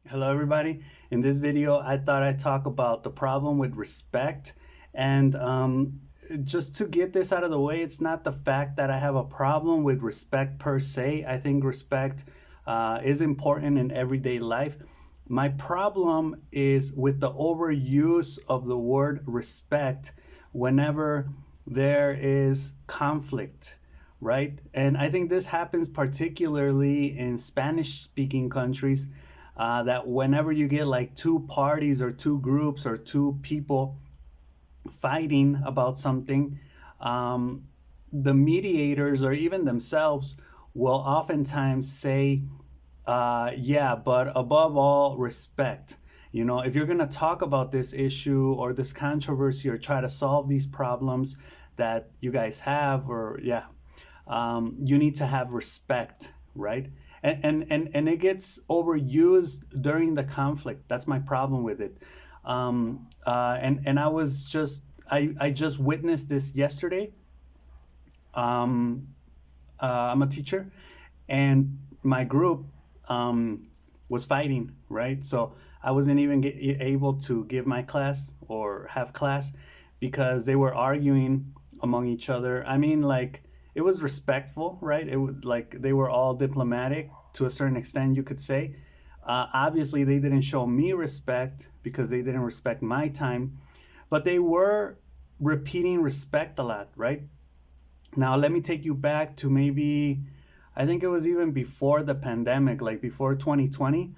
Hello, everybody. In this video, I thought I'd talk about the problem with respect. And just to get this out of the way, it's not the fact that I have a problem with respect per se. I think respect is important in everyday life. My problem is with the overuse of the word respect whenever there is conflict, right? And I think this happens particularly in Spanish speaking countries, that whenever you get like two parties or two groups or two people fighting about something, um, the mediators or even themselves will oftentimes say, yeah, but above all, respect. You know, if you're going to talk about this issue or this controversy or try to solve these problems that you guys have, or yeah, you need to have respect, right? And it gets overused during the conflict. That's my problem with it. And I just witnessed this yesterday. Um, I'm a teacher, and my group was fighting, right? So I wasn't even able to give my class or have class because they were arguing among each other. I mean, like, it was respectful, right? It would, like, they were all diplomatic to a certain extent, you could say. Obviously, they didn't show me respect because they didn't respect my time, but they were repeating respect a lot, right? Now, let me take you back to maybe, I think it was even before the pandemic, like before 2020,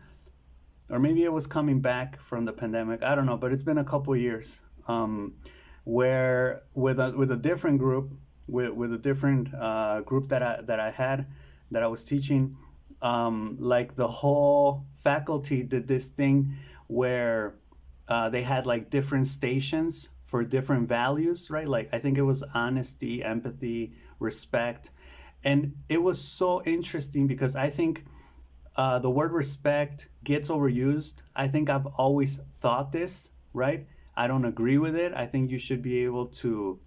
or maybe it was coming back from the pandemic. I don't know, but it's been a couple of years, where with a different group, with a different group that I had, that I was teaching, like the whole faculty did this thing where they had like different stations for different values, right? Like I think it was honesty, empathy, respect. And it was so interesting because I think the word respect gets overused. I think I've always thought this, right? I don't agree with it. I think you should be able to,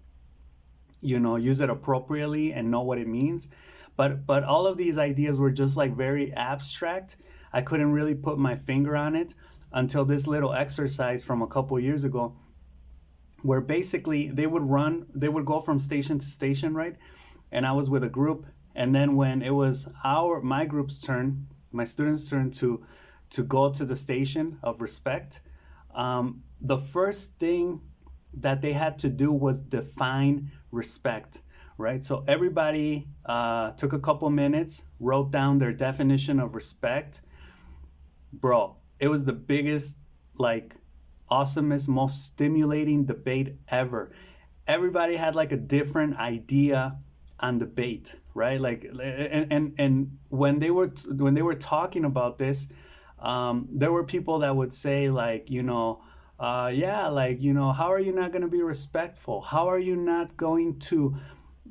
use it appropriately and know what it means. But all of these ideas were just like very abstract. I couldn't really put my finger on it until this little exercise from a couple years ago, where basically they would go from station to station, right? And I was with a group, and then when it was my group's turn, my students' turn to go to the station of respect, the first thing that they had to do was define respect, right? So everybody took a couple minutes, wrote down their definition of respect. Bro, it was the biggest, like, awesomest, most stimulating debate ever. Everybody had like a different idea on debate, right? Like, and when they were talking about this, there were people that would say like, yeah, like, how are you not going to be respectful? How are you not going to,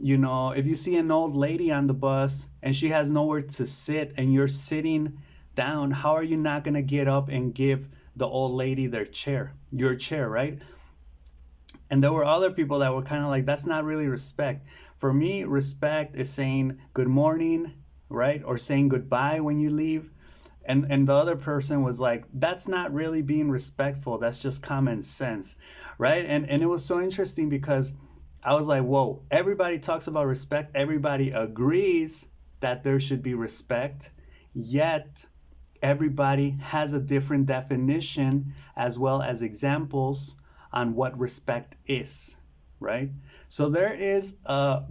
if you see an old lady on the bus and she has nowhere to sit and you're sitting down, how are you not going to get up and give the old lady your chair, right? And there were other people that were kind of like, that's not really respect. For me, respect is saying good morning, right? Or saying goodbye when you leave. And the other person was like, that's not really being respectful. That's just common sense, right? And it was so interesting because I was like, whoa, everybody talks about respect. Everybody agrees that there should be respect. Yet everybody has a different definition as well as examples on what respect is, right? So there is a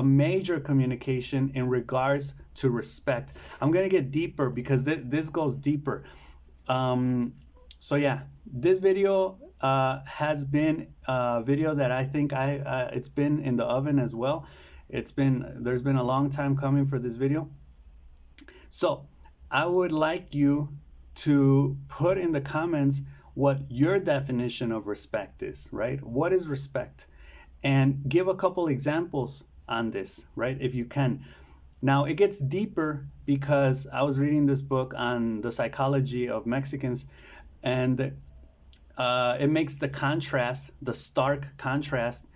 major communication in regards to respect. I'm gonna get deeper because this goes deeper. So yeah, this video has been a video that I think it's been in the oven as well. There's been a long time coming for this video. So I would like you to put in the comments what your definition of respect is, right? What is respect? And give a couple examples on this, right? If you can. Now, it gets deeper because I was reading this book on the psychology of Mexicans, and it makes the stark contrast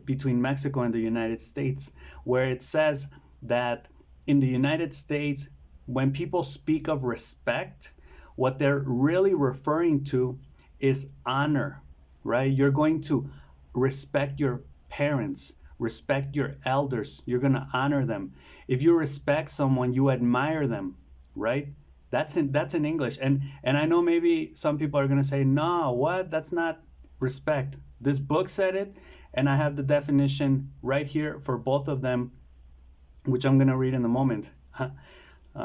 between Mexico and the United States, where it says that in the United States, when people speak of respect, what they're really referring to is honor, right? You're going to respect your parents, respect your elders. You're going to honor them. If you respect someone, you admire them, right? That's in English. And I know maybe some people are going to say, "No, what? That's not respect." This book said it, and I have the definition right here for both of them, which I'm going to read in a moment.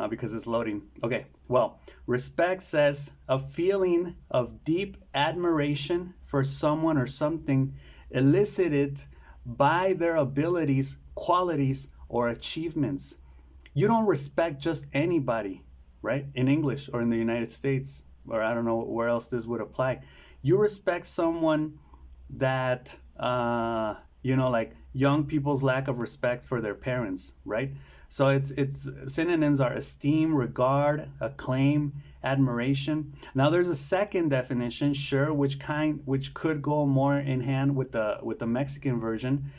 Because it's loading. Okay, well, respect says a feeling of deep admiration for someone or something elicited by their abilities, qualities, or achievements. You don't respect just anybody, right? In English or in the United States, or I don't know where else this would apply. You respect someone that, like young people's lack of respect for their parents, right? So it's synonyms are esteem, regard, acclaim, admiration. Now there's a second definition, sure, which could go more in hand with the Mexican version,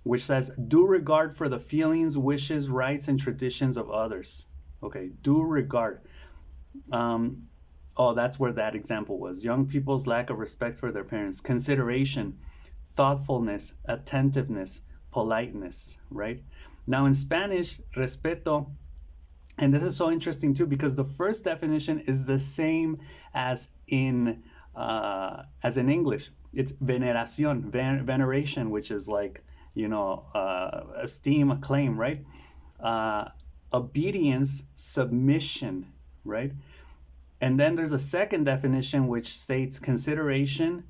which says due regard for the feelings, wishes, rights, and traditions of others. Okay, due regard. Oh, that's where that example was. Young people's lack of respect for their parents. Consideration, thoughtfulness, attentiveness, politeness, right? Now in Spanish, respeto, and this is so interesting too because the first definition is the same as in English. It's veneración, veneration, which is like esteem, acclaim, right? Obedience, submission, right? And then there's a second definition which states consideration,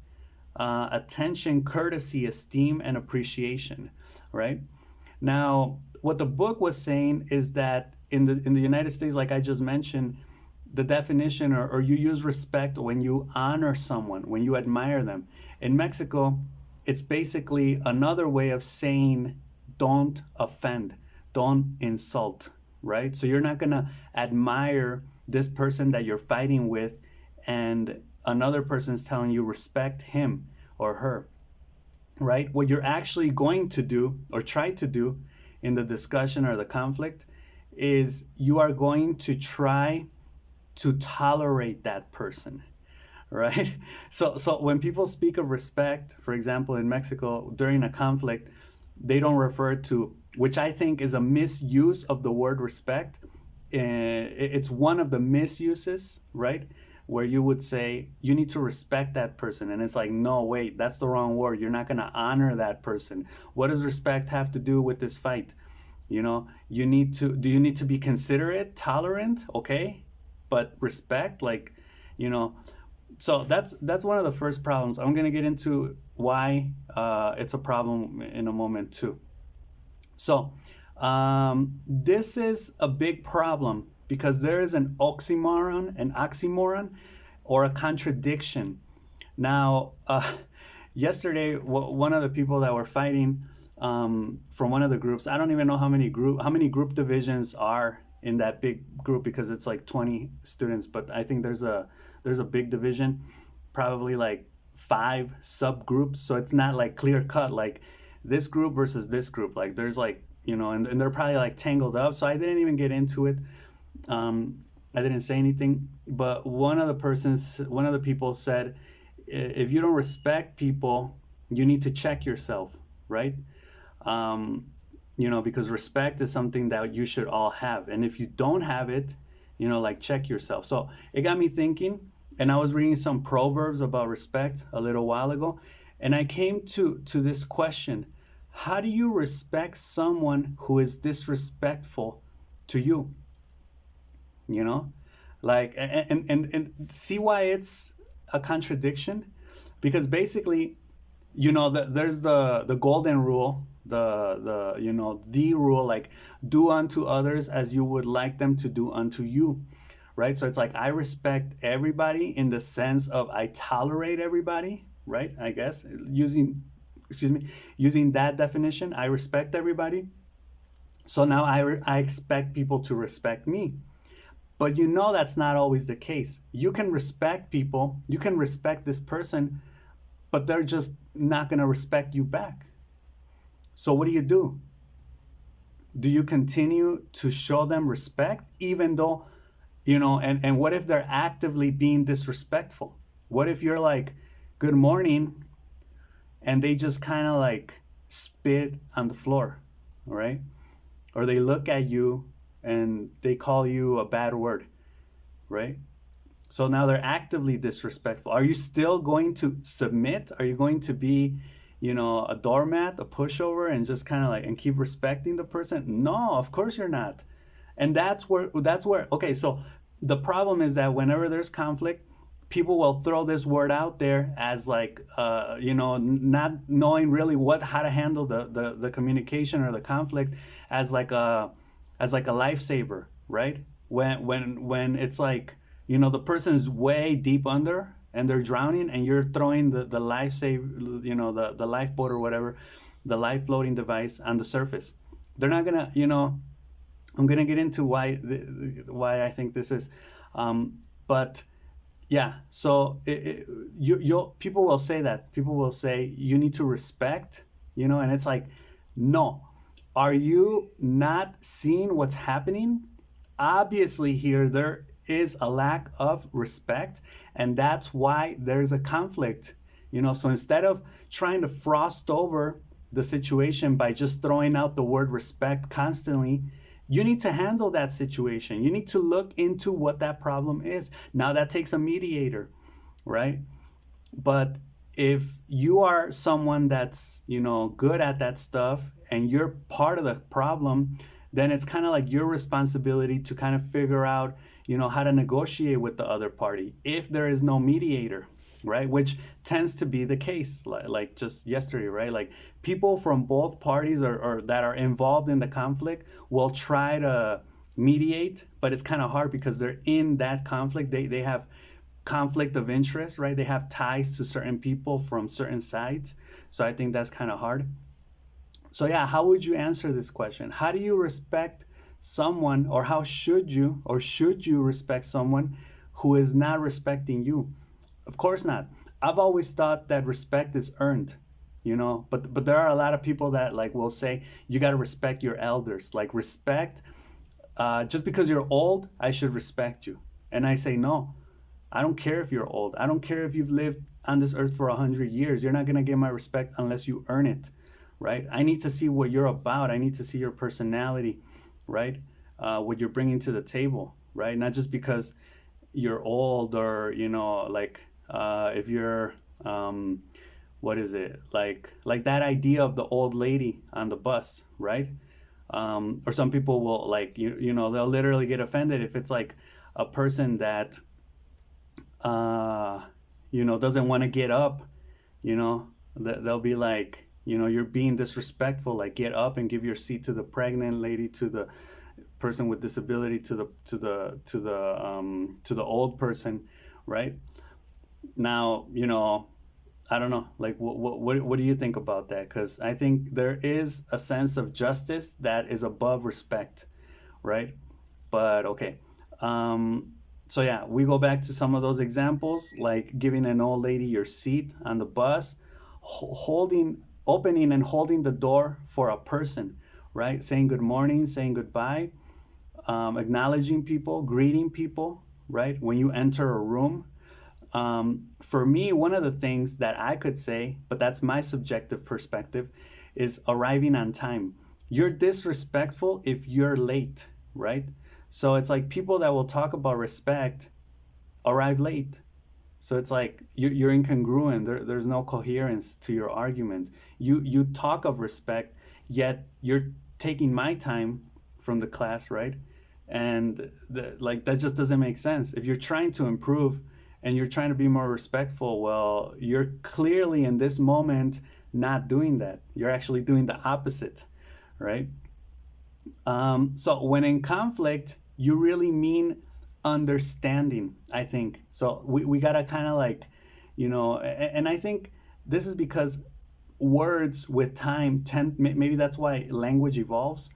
attention, courtesy, esteem, and appreciation, right? Now, what the book was saying is that in the United States, like I just mentioned, the definition or you use respect when you honor someone, when you admire them. In Mexico, it's basically another way of saying don't offend, don't insult, right? So you're not going to admire this person that you're fighting with and another person's telling you respect him or her, right? What you're actually going to do or try to do in the discussion or the conflict is you are going to try to tolerate that person, right? So when people speak of respect, for example, in Mexico during a conflict, they don't refer to, which I think is a misuse of the word respect. It's one of the misuses, right? Where you would say you need to respect that person, and it's like, no, wait, that's the wrong word. You're not going to honor that person. What does respect have to do with this fight? Do you need to be considerate, tolerant, okay, but respect, so that's one of the first problems. I'm going to get into why it's a problem in a moment too. So this is a big problem because there is an oxymoron, or a contradiction. Now, yesterday, one of the people that were fighting from one of the groups, I don't even know how many group divisions are in that big group because it's like 20 students, but I think there's a big division, probably like 5 subgroups. So it's not like clear cut, like this group versus this group. Like there's like, and they're probably like tangled up. So I didn't even get into it. I didn't say anything, but one of the people said, if you don't respect people, you need to check yourself, right? Because respect is something that you should all have. And if you don't have it, check yourself. So it got me thinking, and I was reading some proverbs about respect a little while ago, and I came to this question: how do you respect someone who is disrespectful to you? And see why it's a contradiction? Because basically, there's the golden rule, the rule, like do unto others as you would like them to do unto you, right? So it's like I respect everybody in the sense of I tolerate everybody, right? I guess using that definition, I respect everybody. So now I expect people to respect me. But that's not always the case. You can respect people, you can respect this person, but they're just not going to respect you back. So what do? Do you continue to show them respect even though And what if they're actively being disrespectful? What if you're like, good morning, and they just kind of like spit on the floor, right? Or they look at you and they call you a bad word, right? So now they're actively disrespectful. Are you still going to submit? Are you going to be, a doormat, a pushover, and just kind of like and keep respecting the person? No, of course you're not. And that's where okay, so the problem is that whenever there's conflict, people will throw this word out there as like not knowing really what how to handle the communication or the conflict as like a lifesaver, right? When it's like, the person's way deep under and they're drowning, and you're throwing the life save, the lifeboat or whatever, the life floating device on the surface. They're not gonna, I'm gonna get into why I think this is, but yeah. So you people will say that. People will say you need to respect, and it's like, no. Are you not seeing what's happening? Obviously, here there is a lack of respect, and that's why there's a conflict. So instead of trying to frost over the situation by just throwing out the word respect constantly, you need to handle that situation. You need to look into what that problem is. Now that takes a mediator, right? But if you are someone that's, good at that stuff and you're part of the problem, then it's kind of like your responsibility to kind of figure out, how to negotiate with the other party if there is no mediator, right? Which tends to be the case, like just yesterday, right? Like people from both parties or that are involved in the conflict will try to mediate, but it's kind of hard because they're in that conflict. They have conflict of interest, right? They have ties to certain people from certain sides. So I think that's kind of hard. So yeah, how would you answer this question? How do you respect someone, or how should you respect someone who is not respecting you? Of course not. I've always thought that respect is earned, but there are a lot of people that like will say you got to respect your elders. Like respect, just because you're old, I should respect you. And I say no. I don't care if you're old. I don't care if you've lived on this earth for 100 years. You're not gonna get my respect unless you earn it, right? I need to see what you're about. I need to see your personality, right? What you're bringing to the table, right? Not just because you're old, or like if you're what is it, like that idea of the old lady on the bus, right? Or some people will like they'll literally get offended if it's like a person that doesn't want to get up, they'll be like, you're being disrespectful, like get up and give your seat to the pregnant lady, to the person with disability, to the old person, right? Now, I don't know, like what do you think about that? Because I think there is a sense of justice that is above respect, right? But okay. So yeah, we go back to some of those examples, like giving an old lady your seat on the bus, opening and holding the door for a person, right? Saying good morning, saying goodbye, acknowledging people, greeting people, right? When you enter a room. For me, one of the things that I could say, but that's my subjective perspective, is arriving on time. You're disrespectful if you're late, right? So it's like people that will talk about respect arrive late. So it's like you're incongruent. There's no coherence to your argument. You talk of respect, yet you're taking my time from the class, right? And like that just doesn't make sense. If you're trying to improve and you're trying to be more respectful, well, you're clearly in this moment not doing that. You're actually doing the opposite, right? So when in conflict, you really mean understanding, I think. So we gotta kind of like, and I think this is because words with time maybe that's why language evolves.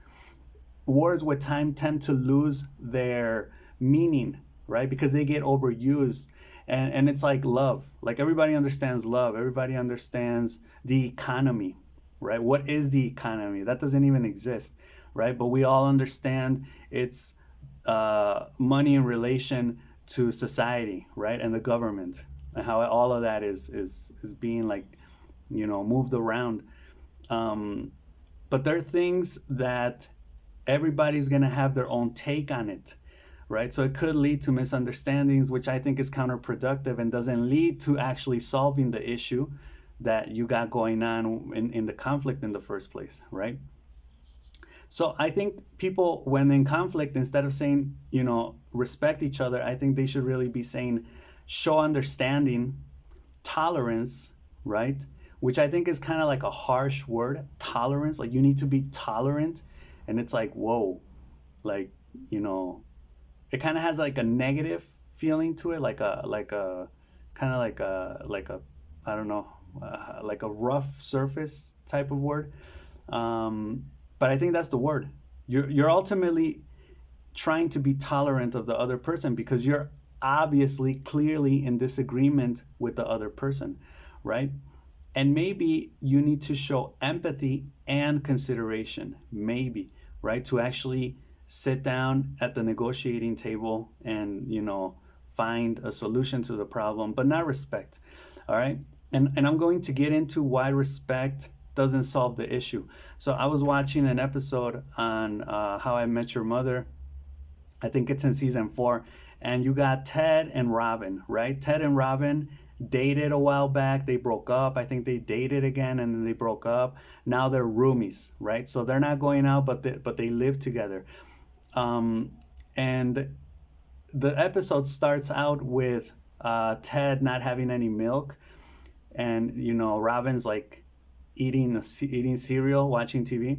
Words with time tend to lose their meaning, right? Because they get overused. And it's like love. Like everybody understands love. Everybody understands the economy, right? What is the economy? That doesn't even exist, right? But we all understand it's money in relation to society, right, and the government, and how all of that is being like, moved around. Um, but there are things that everybody's going to have their own take on it, right? So it could lead to misunderstandings, which I think is counterproductive and doesn't lead to actually solving the issue that you got going on in the conflict in the first place, right? So I think people, when in conflict, instead of saying, respect each other, I think they should really be saying, show understanding, tolerance, right? Which I think is kind of like a harsh word, tolerance. Like, you need to be tolerant. And it's like, whoa, like, you know, it kind of has like a negative feeling to it, like a kind of like a I don't know, like a rough surface type of word. Um, but I think that's the word. You're ultimately trying to be tolerant of the other person because you're obviously clearly in disagreement with the other person, right? And maybe you need to show empathy and consideration, maybe, right? To actually sit down at the negotiating table and, find a solution to the problem, but not respect. All right. And I'm going to get into why respect doesn't solve the issue. So I was watching an episode on How I Met Your Mother. I think it's in season 4. And you got Ted and Robin, right? Ted and Robin dated a while back. They broke up. I think they dated again and then they broke up. Now they're roomies, right? So they're not going out, but they live together. And the episode starts out with Ted not having any milk, and Robin's like eating cereal, watching TV,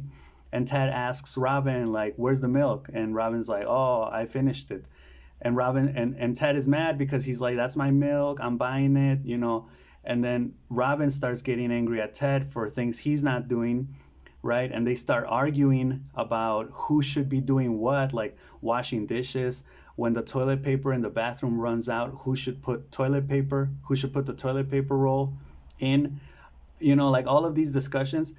and Ted asks Robin like, "Where's the milk?" And Robin's like, "Oh, I finished it." And Robin and Ted is mad because he's like, "That's my milk. I'm buying it." And then Robin starts getting angry at Ted for things he's not doing, right? And they start arguing about who should be doing what, like washing dishes. When the toilet paper in the bathroom runs out, who should put the toilet paper roll in, like all of these discussions.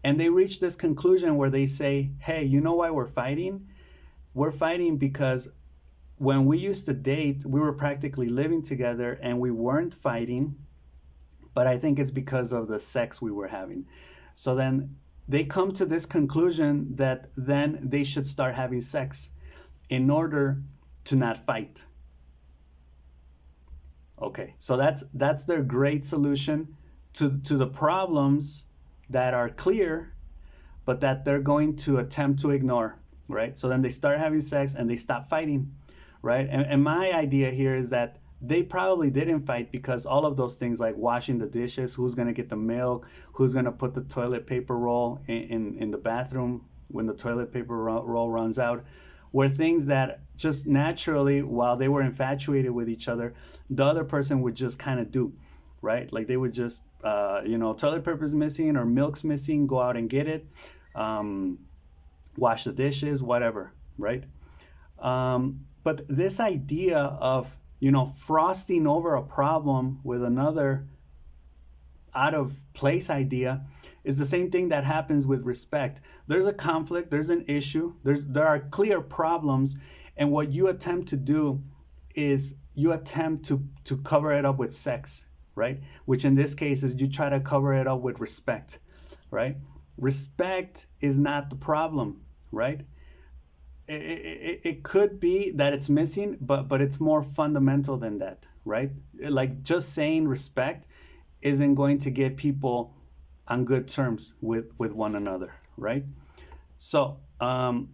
And they reach this conclusion where they say, hey, you know why we're fighting? We're fighting because when we used to date, we were practically living together and we weren't fighting, but I think it's because of the sex we were having. So then they come to this conclusion that then they should start having sex in order to not fight. Okay, so that's their great solution to the problems that are clear, but that they're going to attempt to ignore, right? So then they start having sex and they stop fighting, right? And my idea here is that they probably didn't fight because all of those things, like washing the dishes, who's going to get the milk, who's going to put the toilet paper roll in the bathroom when the toilet paper roll runs out, were things that just naturally, while they were infatuated with each other, the other person would just kind of do, right? Like they would just, toilet paper's missing or milk's missing, go out and get it, wash the dishes, whatever, right? But this idea of, frosting over a problem with another out of place idea is the same thing that happens with respect. There's a conflict, there's an issue, there are clear problems, and what you attempt to do is you attempt to cover it up with sex, right? Which in this case is you try to cover it up with respect, right? Respect is not the problem, right? It could be that it's missing, but it's more fundamental than that, right? Like just saying respect isn't going to get people on good terms with one another, right? So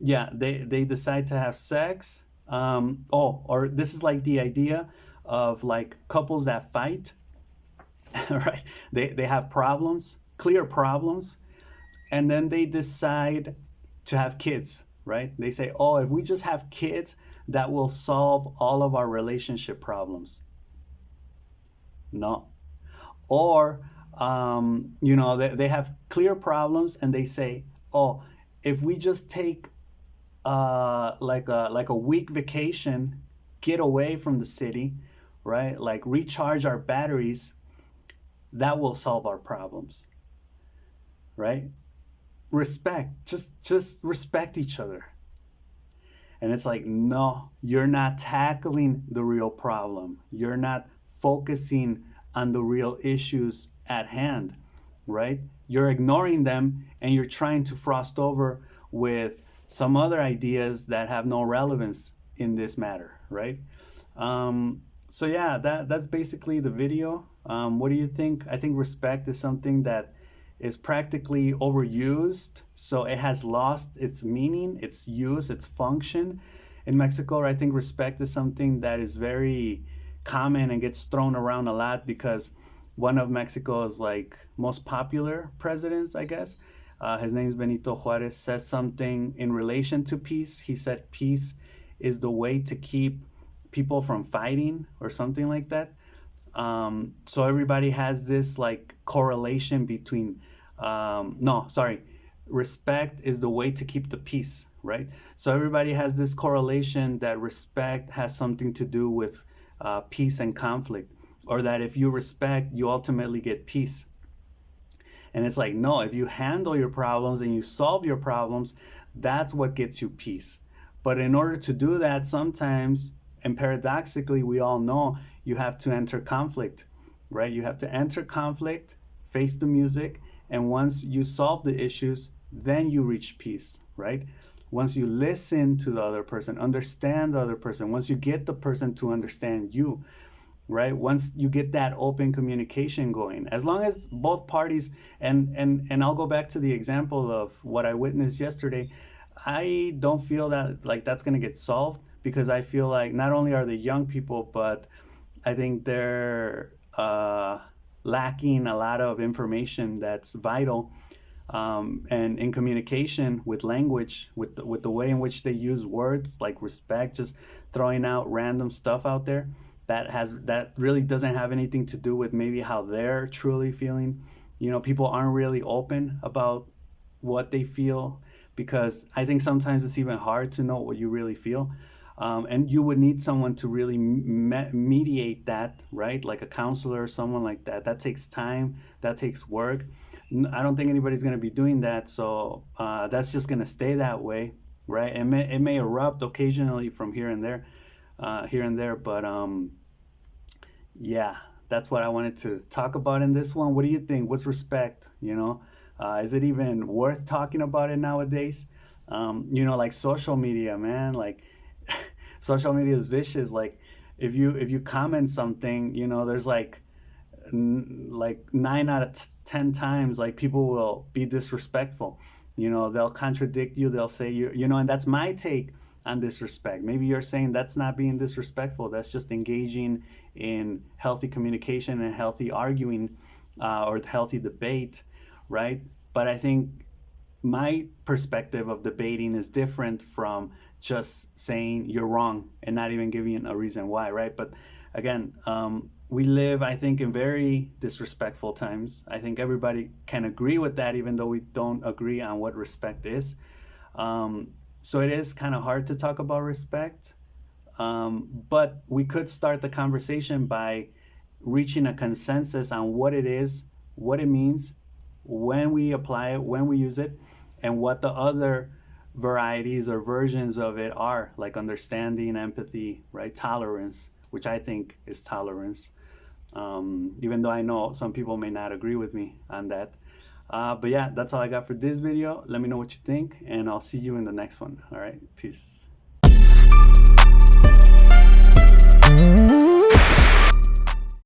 yeah, they decide to have sex. Or this is like the idea of like couples that fight, right? They have problems, clear problems, and then they decide to have kids, right? They say, oh, if we just have kids, that will solve all of our relationship problems. No. Or, they have clear problems and they say, oh, if we just take like a week vacation, get away from the city, right? Like recharge our batteries, that will solve our problems, right? Respect, just respect each other. And it's like, no, you're not tackling the real problem. You're not focusing on the real issues at hand, right? You're ignoring them and you're trying to frost over with some other ideas that have no relevance in this matter, right? So yeah, that's basically the video. What do you think? I think respect is something that is practically overused, so it has lost its meaning, its use, its function. In Mexico, I think respect is something that is very common and gets thrown around a lot because one of Mexico's like most popular presidents, I guess, his name is Benito Juarez, said something in relation to peace. He said peace is the way to keep people from fighting or something like that. So everybody has this like correlation between, no, sorry, respect is the way to keep the peace, right? So everybody has this correlation that respect has something to do with peace and conflict, or that if you respect, you ultimately get peace. And it's like, no, if you handle your problems and you solve your problems, that's what gets you peace. But in order to do that, sometimes, and paradoxically, we all know you have to enter conflict, right? You have to enter conflict, face the music, and once you solve the issues, then you reach peace, right? Once you listen to the other person, understand the other person, once you get the person to understand you, right? Once you get that open communication going, as long as both parties, and I'll go back to the example of what I witnessed yesterday. I don't feel that like that's going to get solved, because I feel like not only are they young people, but I think they're lacking a lot of information that's vital, and in communication with language, with the way in which they use words like respect, just throwing out random stuff out there that really doesn't have anything to do with maybe how they're truly feeling. People aren't really open about what they feel, because I think sometimes it's even hard to know what you really feel. And you would need someone to really mediate that, right? Like a counselor or someone like that. That takes time, that takes work. I don't think anybody's going to be doing that. So that's just going to stay that way, right? It may erupt occasionally from here and there, but yeah, that's what I wanted to talk about in this one. What do you think? What's respect? Is it even worth talking about it nowadays? Like social media, man. Like social media is vicious. Like if you comment something, there's like 9 out of 10 times, like people will be disrespectful. They'll contradict you. They'll say and that's my take on disrespect. Maybe you're saying that's not being disrespectful. That's just engaging in healthy communication and healthy arguing, or healthy debate, right? But I think my perspective of debating is different from just saying you're wrong and not even giving a reason why, right? But again, we live, I think, in very disrespectful times. I think everybody can agree with that, even though we don't agree on what respect is. So it is kind of hard to talk about respect. But we could start the conversation by reaching a consensus on what it is, what it means, when we apply it, when we use it, and what the other varieties or versions of it are, like understanding, empathy, right? Tolerance, which I think is tolerance. Even though I know some people may not agree with me on that. But yeah, that's all I got for this video. Let me know what you think, and I'll see you in the next one. All right, peace.